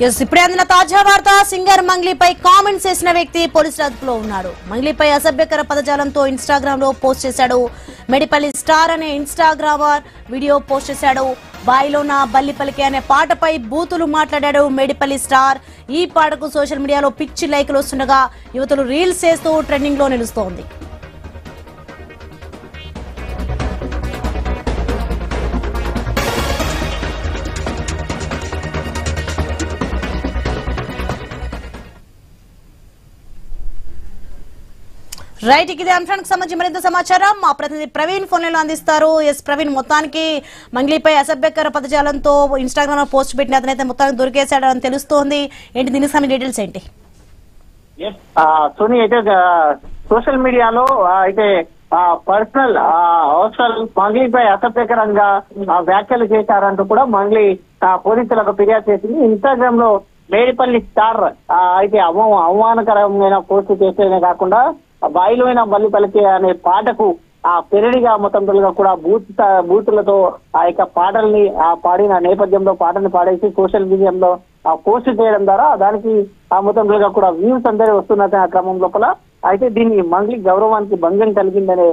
ఇప్పుడే అందిన తాజా వార్త. సింగర్ మంగ్లీపై కామెంట్స్ చేసిన వ్యక్తి పోలీసుల అదుపులో ఉన్నాడు. మంగ్లీపై అసభ్యకర పదజాలంతో ఇన్స్టాగ్రామ్ లో పోస్ట్ చేశాడు. మెడిపల్లి స్టార్ అనే ఇన్స్టాగ్రామర్ వీడియో పోస్ట్ చేశాడు. బాయిలో నా బల్లి పలికే అనే పాటపై బూతులు మాట్లాడాడు మెడిపల్లి స్టార్. ఈ పాటకు సోషల్ మీడియాలో పిచ్చి లైకులు వస్తుండగా యువతులు రీల్స్ చేస్తూ ట్రెండింగ్ లో నిలుస్తోంది. రైట్, ఇదే అంశానికి సంబంధించి మరింత సమాచారం మా ప్రతినిధి ప్రవీణ్ ఫోన్ లో అందిస్తారు. ప్రవీణ్, మొత్తానికి మంగ్లీపై అసభ్యకర పదజాలంతో ఇన్స్టాగ్రామ్ లో పోస్ట్ పెట్టిన అతనైతే మొత్తానికి దొరికేశాడని తెలుస్తోంది. ఏంటి దీనికి సంబంధించిన డీటెయిల్స్ ఏంటి? సోనీ అయితే సోషల్ మీడియాలో అయితే పర్సనల్ అవసరాలు మంగ్లీపై అసభ్యకరంగా వ్యాఖ్యలు చేశారంటూ కూడా మంగ్లీ పోలీసులకు ఫిర్యాదు చేసింది. ఇన్స్టాగ్రామ్ లో మేడిపల్లి స్టార్ అయితే అవమానకరమైన పోస్ట్ చేసేదే కాకుండా బాయిలోన బల్లి పలికే అనే పాటకు పెరడిగా మొత్తంగా కూడా బూతులతో ఆ యొక్క పాటల్ని పాడిన నేపథ్యంలో పాటని పాడేసి సోషల్ మీడియాలో పోస్ట్ చేయడం ద్వారా దానికి మొత్తంగా కూడా వ్యూస్ అందరూ వస్తున్న క్రమం లోపల అయితే దీన్ని మంగ్లీ గౌరవానికి భంగం కలిగిందనే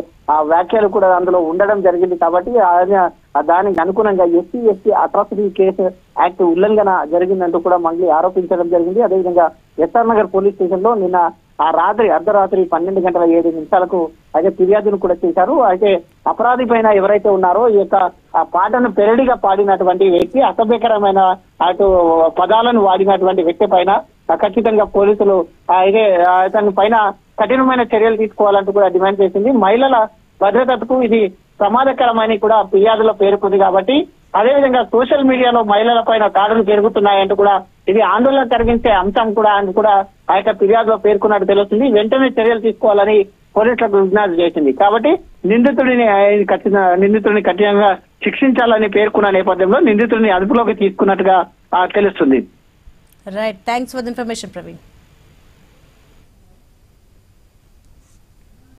వ్యాఖ్యలు కూడా అందులో ఉండడం జరిగింది. కాబట్టి దానికి అనుగుణంగా ఎస్సీ అట్రాసిటీ కేసు యాక్ట్ ఉల్లంఘన జరిగిందంటూ కూడా మంగ్లీ ఆరోపించడం జరిగింది. అదేవిధంగా ఎస్ఆర్ నగర్ పోలీస్ స్టేషన్ లో నిన్న అర్ధరాత్రి 12:07 అయితే ఫిర్యాదును కూడా చేశారు. అయితే అపరాధి పైన ఎవరైతే ఉన్నారో ఈ యొక్క పాటను పెరడిగా పాడినటువంటి వ్యక్తి, అసభ్యకరమైన అటు పదాలను వాడినటువంటి వ్యక్తి పైన ఖచ్చితంగా పోలీసులు అయితే తన పైన కఠినమైన చర్యలు తీసుకోవాలంటూ కూడా డిమాండ్ చేసింది. మహిళల భద్రతకు ఇది ప్రమాదకరమని కూడా ఫిర్యాదులో పేర్కొంది. కాబట్టి అదేవిధంగా సోషల్ మీడియాలో మహిళల పైన దాడులు పెరుగుతున్నాయంటూ కూడా ఇది ఆందోళన కలిగించే అంశం కూడా అని కూడా ఆ యొక్క ఫిర్యాదులో పేర్కొన్నట్టు తెలుస్తుంది. వెంటనే చర్యలు తీసుకోవాలని పోలీసులకు విజ్ఞప్తి చేసింది. కాబట్టి నిందితుడిని కఠినంగా శిక్షించాలని పేర్కొన్న నేపథ్యంలో నిందితుడిని అదుపులోకి తీసుకున్నట్టుగా తెలుస్తుంది. Right, thanks for the information Praveen.